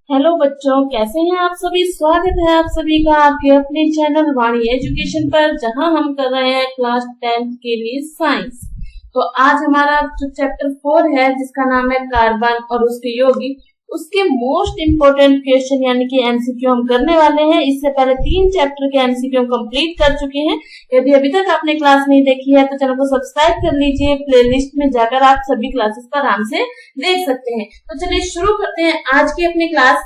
Hello बच्चों, कैसे हैं आप सभी। स्वागत है आप सभी का आपके अपने चैनल वाणी एजुकेशन पर, जहां हम कर रहे हैं क्लास 10th के लिए साइंस। तो आज हमारा जो चैप्टर 4 है जिसका नाम है कार्बन और उसके यौगिक, उसके मोस्ट इम्पोर्टेंट क्वेश्चन यानी कि एमसीक्यू हम करने वाले हैं। इससे पहले 3 चैप्टर के एमसीक्यू हम कंप्लीट कर चुके हैं। यदि अभी तक आपने क्लास नहीं देखी है तो चैनल को सब्सक्राइब कर लीजिए। प्लेलिस्ट में जाकर आप सभी क्लासेस को आराम से देख सकते हैं। तो चलिए शुरू करते हैं आज की अपनी क्लास।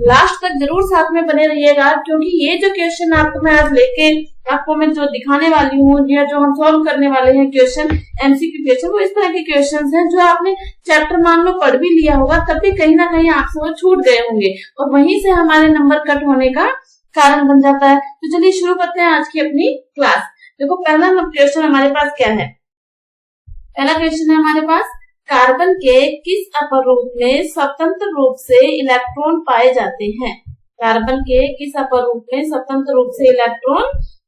लास्ट तक जरूर साथ में बने रहिएगा, क्योंकि ये जो क्वेश्चन आपको मैं आज लेके आपको मैं जो दिखाने वाली हूँ या जो हम सॉल्व करने वाले हैं क्वेश्चन, एमसीक्यू क्वेश्चन, वो इस तरह के क्वेश्चंस हैं जो आपने चैप्टर मान लो पढ़ भी लिया होगा, तब भी कहीं ना कहीं आपसे वो छूट गए होंगे और वहीं से हमारे नंबर कट होने का कारण बन जाता है। तो चलिए शुरू करते हैं आज की अपनी क्लास। देखो, पहला क्वेश्चन हमारे पास क्या है। पहला क्वेश्चन है हमारे पास, कार्बन के किस अपरूप में स्वतंत्र रूप से इलेक्ट्रॉन पाए जाते हैं। कार्बन के किस अपरूप में स्वतंत्र रूप से इलेक्ट्रॉन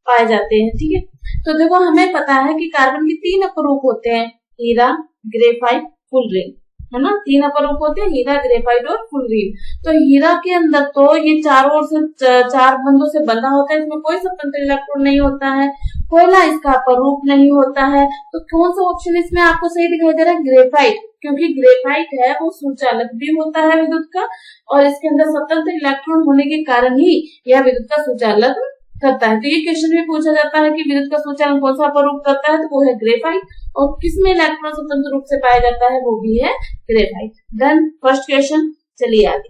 पाए जाते हैं। ठीक है, तो देखो हमें पता है कि कार्बन के 3 अपरूप होते हैं, हीरा, ग्रेफाइट, फुलरिन, है ना। 3 अपरूप होते हैं, हीरा, ग्रेफाइट और फुलरिन। तो हीरा के अंदर तो ये चारों ओर से 4 बंधों से बंधा होता है, इसमें कोई स्वतंत्र इलेक्ट्रॉन नहीं होता है। कोयला इसका अपरूप नहीं होता है। तो कौन सा ऑप्शन इसमें आपको सही दिखाई दे रहा है? ग्रेफाइट, क्योंकि ग्रेफाइट है वो सुचालक भी होता है विद्युत का, और इसके अंदर स्वतंत्र इलेक्ट्रॉन होने के कारण ही यह विद्युत का सुचालक करता है। तो ये क्वेश्चन में पूछा जाता है कि विद्युत का सुचालन कौन सा अपरूप करता है, तो वो है ग्रेफाइट। और किसमें इलेक्ट्रॉन स्वतंत्र रूप से पाया जाता है, वो भी है ग्रेफाइट। Done, first question. चलिए आगे,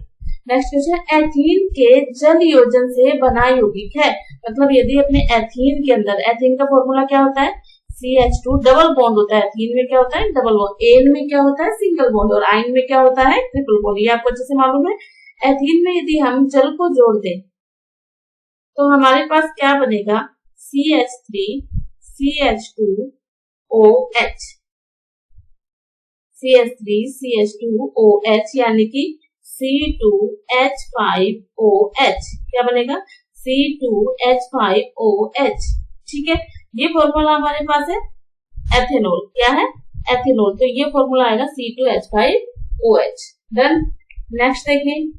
नेक्स्ट क्वेश्चन, एथीन के जल योजन से बना यौगिक है। मतलब यदि अपने एथीन के अंदर, एथीन का फॉर्मूला क्या होता है? CH2, डबल बॉन्ड होता है। एथीन में क्या होता है? Double bond. एन में क्या होता है? Single bond. और आयन में क्या होता है? Triple bond. ये आपको अच्छे से मालूम है। एथीन में यदि हम जल को जोड़ दें तो हमारे पास क्या बनेगा? CH3 CH2OH, CH3 CH2OH यानी कि C2H5OH। क्या बनेगा? C2H5OH। ठीक है, ये फॉर्मूला हमारे पास है एथेनॉल। क्या है? एथेनॉल। तो ये फॉर्मूला आएगा C2H5OH। डन, नेक्स्ट देखिए,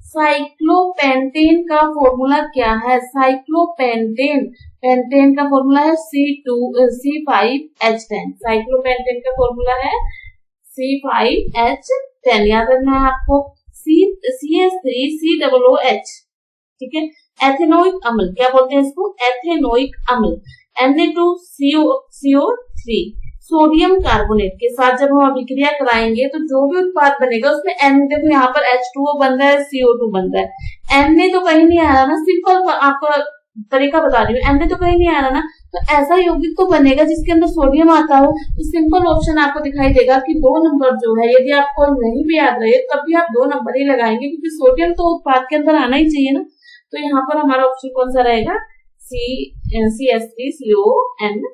साइक्लोपेंटेन का फॉर्मूला क्या है? साइक्लोपेंटेन, पेंटेन का फॉर्मूला है C5H10। साइक्लोपेंटेन का फॉर्मूला है C5H10। याद रखना है आपको। CH3COOH। ठीक है, एथेनोइक अम्ल, क्या बोलते हैं इसको? एथेनोइक अम्ल। Na2CO3, सोडियम कार्बोनेट के साथ जब हम अभिक्रिया कराएंगे तो जो भी उत्पाद बनेगा उसमें N, देखो यहाँ पर H2O बन रहा है, CO2 बन रहा है। Na तो कहीं नहीं आ रहा ना, सिंपल आपको तरीका बता रही हूँ, Na तो कहीं नहीं आ रहा ना, तो ऐसा यौगिक तो बनेगा जिसके अंदर सोडियम आता हो। तो सिंपल ऑप्शन आपको दिखाई देगा कि 2 नंबर जो है, यदि आपको नहीं भी याद रहे तब भी आप 2 नंबर ही लगाएंगे, क्योंकि सोडियम तो उत्पाद के अंदर आना ही चाहिए ना। तो यहाँ पर हमारा ऑप्शन कौन सा रहेगा? CH3CONA।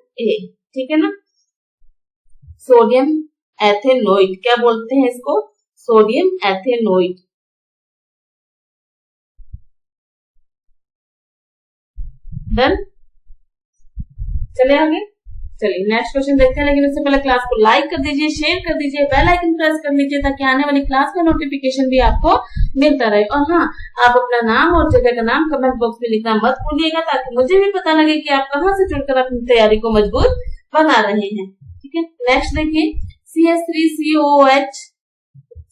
ठीक है ना, सोडियम एथेनोइड, क्या बोलते हैं इसको? Sodium ethanoate. डन, चलिए आगे। चलिए नेक्स्ट क्वेश्चन देखते हैं, लेकिन उससे पहले क्लास को लाइक कर दीजिए, शेयर कर दीजिए, बेल आइकन प्रेस कर लीजिए, ताकि आने वाली क्लास का नोटिफिकेशन भी आपको मिलता रहे। और हाँ, आप अपना नाम और जगह का नाम कमेंट बॉक्स में लिखना मत भूलिएगा, ताकि मुझे भी पता लगे कि आप कहाँ से जुड़कर अपनी तैयारी को मजबूत बना रहे हैं। ठीक है, नेक्स्ट देखिए, CH3COOH,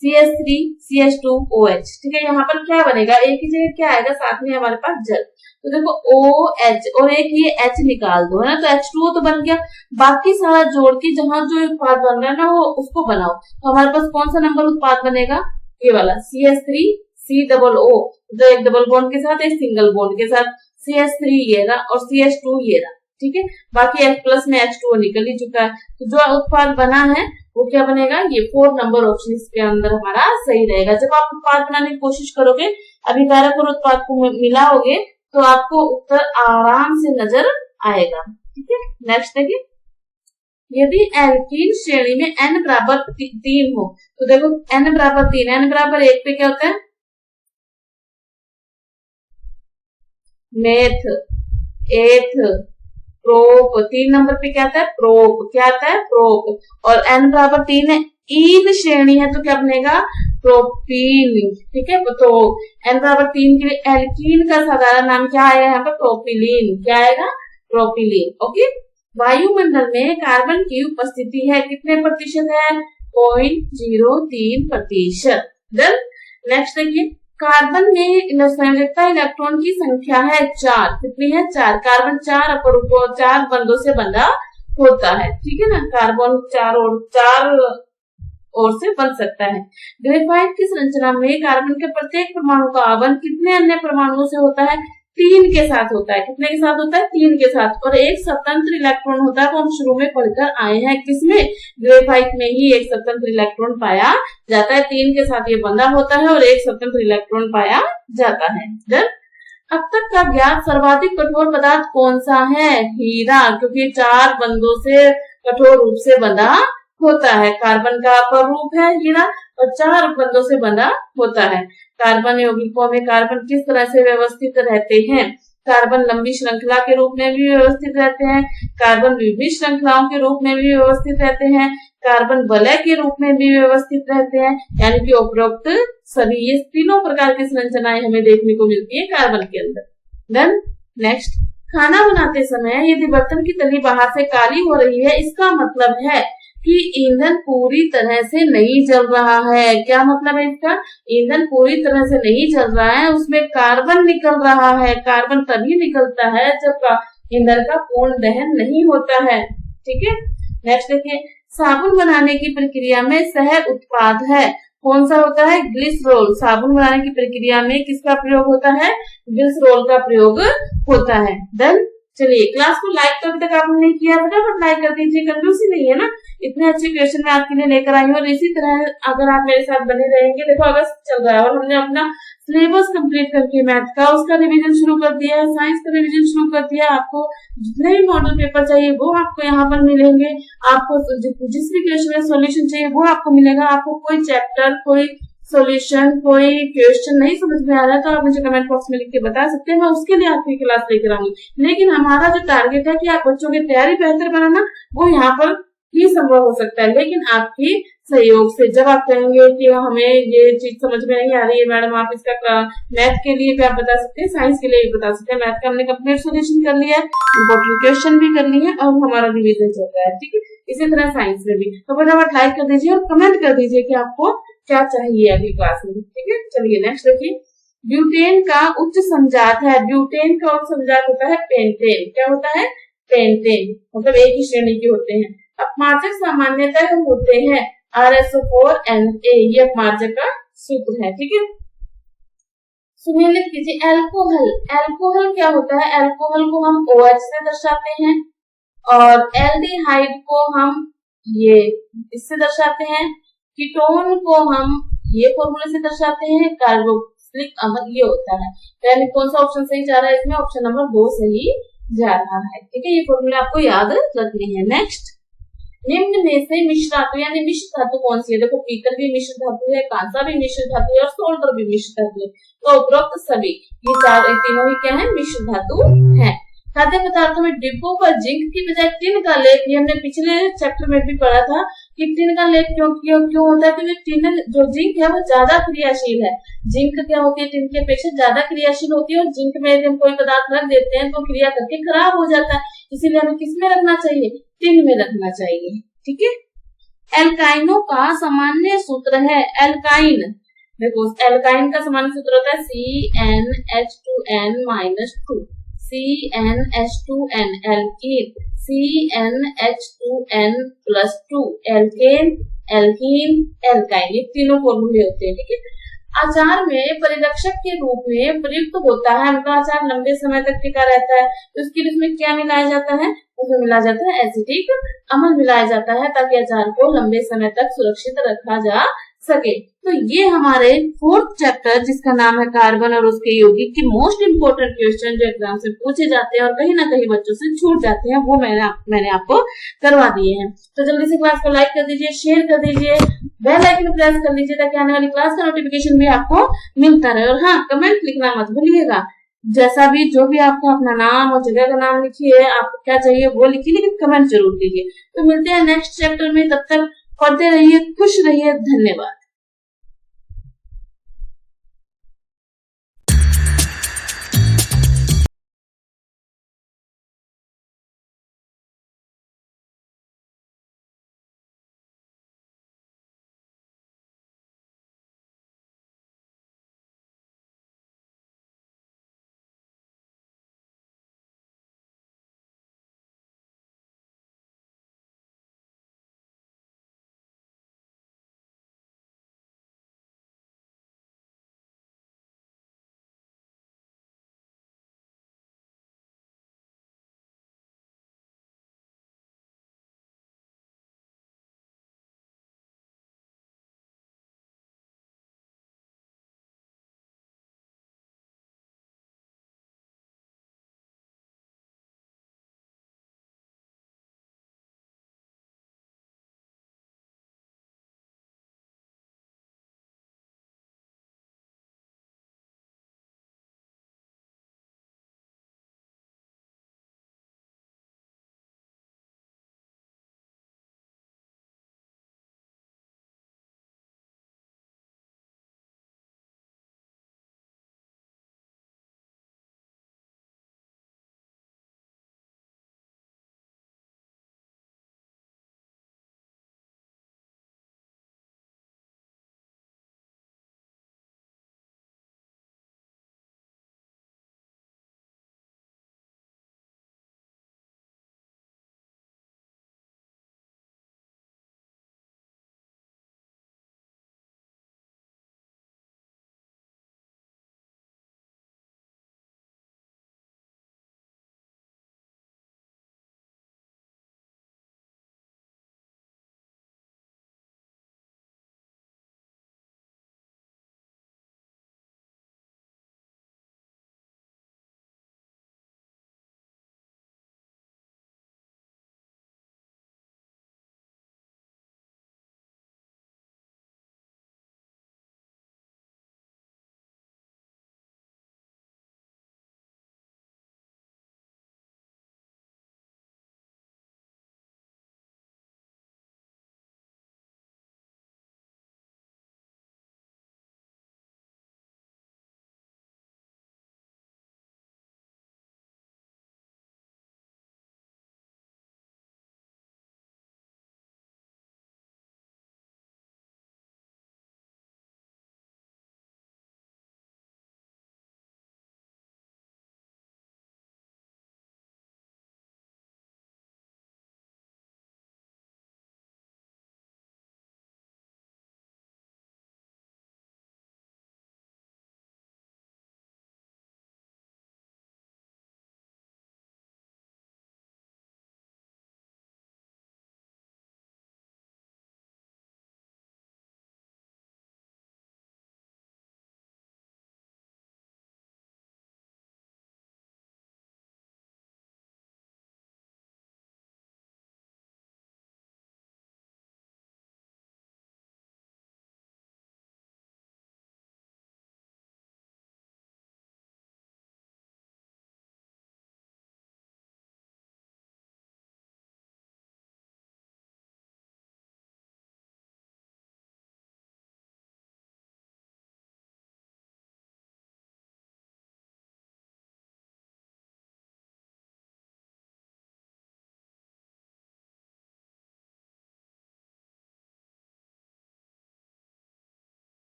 CH3CH2OH। ठीक है, यहाँ पर क्या बनेगा? एक ही जगह क्या आएगा? साथ में हमारे पास जल। तो देखो OH और एक ये H निकाल दो, है ना, तो H2O तो बन गया। बाकी सारा जोड़ के जहां जो उत्पाद बन रहा है ना, वो उसको बनाओ। तो हमारे पास कौन सा नंबर उत्पाद बनेगा? ये वाला CH3COO, जो एक डबल बॉन्ड के साथ, एक सिंगल बॉन्ड के साथ। CH3 ये रहा और CH2 ये रहा। ठीक है, बाकी H प्लस में H2O निकल ही चुका है। तो जो उत्पाद बना है वो क्या बनेगा? ये 4 नंबर ऑप्शन इसके अंदर हमारा सही रहेगा। जब आप उत्पाद बनाने की कोशिश करोगे, अभिकारक और उत्पाद को मिलाओगे, तो आपको उत्तर आराम से नजर आएगा। ठीक है, नेक्स्ट देखिए, यदि एल्कीन श्रेणी में N बराबर 3 हो, तो देखो N बराबर 3, N बराबर 1 पे क्या होता है? मेथ, एथ, प्रोप। 3 नंबर पे क्या आता है? प्रोप। क्या आता है? प्रोप। और N बराबर 3 है, ईन श्रेणी है, तो क्या बनेगा? प्रोपीन। ठीक है, तो N=3 के लिए एल्कीन का साधारण नाम क्या आएगा यहाँ पर? प्रोपिलीन। क्या आएगा? प्रोपिलीन। ओके। वायुमंडल में कार्बन की उपस्थिति है कितने प्रतिशत है? 0.03%। देन नेक्स्ट देखिए, कार्बन में संयोजकता इलेक्ट्रॉन की संख्या है 4। कितनी है? 4। कार्बन 4 बंधों से बंधा होता है। ठीक है ना, कार्बन 4 ओर से बन सकता है। ग्रेफाइट की संरचना में कार्बन के प्रत्येक परमाणु का आवरण कितने अन्य परमाणुओं से होता है? 3 के साथ होता है। कितने के साथ होता है? 3 के साथ। और एक स्वतंत्र इलेक्ट्रॉन होता है, तो हम शुरू में पढ़कर आए हैं। किसमें? ग्रेफाइट में ही एक स्वतंत्र इलेक्ट्रॉन पाया जाता है। 3 के साथ ये बंधा होता है और एक स्वतंत्र इलेक्ट्रॉन पाया जाता है। देन अब तक का ज्ञात सर्वाधिक कठोर पदार्थ कौन सा है? हीरा, क्योंकि 4 बंधों से कठोर रूप से बंधा होता है। कार्बन का अपर रूप है हीरा और 4 बंधों से बंधा होता है। कार्बन यौगिकों में कार्बन किस तरह से व्यवस्थित रहते हैं? कार्बन लंबी श्रृंखला के रूप में भी व्यवस्थित रहते हैं, कार्बन विभिन्न श्रृंखलाओं के रूप में भी व्यवस्थित रहते हैं, कार्बन वलय के रूप में भी व्यवस्थित रहते हैं। यानी कि उपरोक्त सभी ये तीनों प्रकार की संरचनाएं हमें देखने को मिलती है कार्बन के अंदर। देन नेक्स्ट, खाना बनाते समय यदि बर्तन की तली बाहर से काली हो रही है, इसका मतलब है कि ईंधन पूरी तरह से नहीं जल रहा है। क्या मतलब है इसका? ईंधन पूरी तरह से नहीं जल रहा है, उसमें कार्बन निकल रहा है। कार्बन तभी निकलता है जब ईंधन का पूर्ण दहन नहीं होता है। ठीक है। नेक्स्ट देखिए, साबुन बनाने की प्रक्रिया में सह उत्पाद है कौन सा होता है? ग्लिसरॉल। साबुन बनाने की प्रक्रिया में किसका प्रयोग होता है? ग्लिसरॉल का प्रयोग होता है। देन चलिए, क्लास को लाइक तो अभी तक आपने नहीं किया, फटाफट लाइक कर दीजिए, कंजूसी नहीं है ना। इतने अच्छे क्वेश्चन मैं आपके लिए लेकर आई हूँ और इसी तरह अगर आप मेरे साथ बने रहेंगे, देखो अगस्त चल रहा है और हमने अपना सिलेबस कंप्लीट करके मैथ का उसका रिवीजन शुरू कर दिया है, साइंस का रिवीजन शुरू कर दिया। आपको जितने भी मॉडल पेपर चाहिए वो आपको यहाँ पर मिलेंगे। आपको जिस भी क्वेश्चन में सॉल्यूशन चाहिए वो आपको मिलेगा। आपको कोई चैप्टर, कोई सॉल्यूशन, कोई क्वेश्चन नहीं समझ में आ रहा है तो आप मुझे कमेंट बॉक्स में लिख के बता सकते हैं, मैं उसके लिए आपकी क्लास लेकर आऊंगी। लेकिन हमारा जो टारगेट है कि आप बच्चों की तैयारी बेहतर बनाना, वो यहाँ पर ही संभव हो सकता है, लेकिन आपकी सहयोग से। जब आप कहेंगे कि हमें ये चीज समझ में नहीं आ रही है मैडम, आप इसका मैथ के लिए भी आप बता सकते हैं, साइंस के लिए भी बता सकते हैं। मैथ का हमने कंप्लीट सोल्यूशन कर लिया है, इम्पोर्टेंट क्वेश्चन भी कर लिए हैं और हमारा रिवीजन चल रहा है। ठीक है, इसी तरह साइंस में भी। तो फटाफट लाइक कर दीजिए और कमेंट कर दीजिए कि आपको क्या चाहिए अगली क्लास में। ठीक है, चलिए नेक्स्ट देखिए, ब्यूटेन का उच्च समजात है। ब्यूटेन का उच्च समजात होता है पेंटेन। क्या होता है? पेंटेन। मतलब एक ही श्रेणी के होते हैं। अपमार्जक सामान्यतः होते हैं RSO4Na, ये अपमार्जक का सूत्र है। ठीक है, सुमेलित कीजिए, एल्कोहल। एल्कोहल क्या होता है? एल्कोहल को हम OH से दर्शाते हैं और एल्डिहाइड को हम ये इससे दर्शाते हैं, कीटोन को हम ये फॉर्मूले से दर्शाते हैं, कार्बोक्सिलिक अम्ल ये होता है। यानी कौन सा ऑप्शन सही जा रहा है इसमें? ऑप्शन नंबर 2 सही जा रहा है। ठीक है, ये फॉर्मूले आपको याद रखनी है। नेक्स्ट, निम्न में से मिश्र धातु यानी मिश्र धातु कौन सी है? देखो, पीतल भी मिश्र धातु है, कांसा भी मिश्र धातु है और सोल्डर भी मिश्र धातु है। तो उपरोक्त सभी ये तीनों ही क्या है? मिश्र धातु है। खाद्य पदार्थों में डिब्बों पर जिंक की बजाय टिन का लेप, ये हमने पिछले चैप्टर में भी पढ़ा था कि टिन का लेप क्यों होता है? क्योंकि टिन जो जिंक है वो ज्यादा क्रियाशील है। जिंक क्या होती है? टिन की अपेक्षा ज्यादा क्रियाशील होती है और जिंक में यदि हम कोई पदार्थ रख देते हैं तो क्रिया करके खराब हो जाता है। इसीलिए हमें किसमें रखना चाहिए? टिन में रखना चाहिए। ठीक है, एल्काइनों का सामान्य सूत्र है एल्काइन। देखो, एल्काइन का सामान्य सूत्र होता है CnH2n-2, CnH2n alkene, CnH2n+2 alkene, alkene, alkyne, ये तीनों फॉर्मूले होते हैं। ठीक है, अचार में परिरक्षक के रूप में प्रयुक्त होता है। उनका अचार लंबे समय तक टिका रहता है, तो उसके लिए उसमें क्या मिलाया जाता है? उसमें मिलाया जाता है एसिटिक अम्ल मिलाया जाता है, ताकि अचार को लंबे समय तक सुरक्षित रखा जा सके। तो ये हमारे 4th चैप्टर जिसका नाम है कार्बन और उसके यौगिक के मोस्ट इंपोर्टेंट क्वेश्चन जो एग्जाम से पूछे जाते हैं और कहीं ना कहीं बच्चों से छूट जाते हैं, वो मैंने आपको करवा दिए हैं। तो जल्दी से क्लास को लाइक कर दीजिए, शेयर कर दीजिए, बेल आइकन प्रेस कर लीजिए ताकि आने वाली क्लास का नोटिफिकेशन भी आपको मिलता रहे। और हाँ, कमेंट लिखना मत भूलिएगा। जैसा भी जो भी आपका अपना नाम और जगह का नाम लिखिए, आपको क्या चाहिए वो लिखिए, लेकिन कमेंट जरूर कीजिए। तो मिलते हैं नेक्स्ट चैप्टर में, तब तक पढ़ते रहिए, खुश रहिए, धन्यवाद।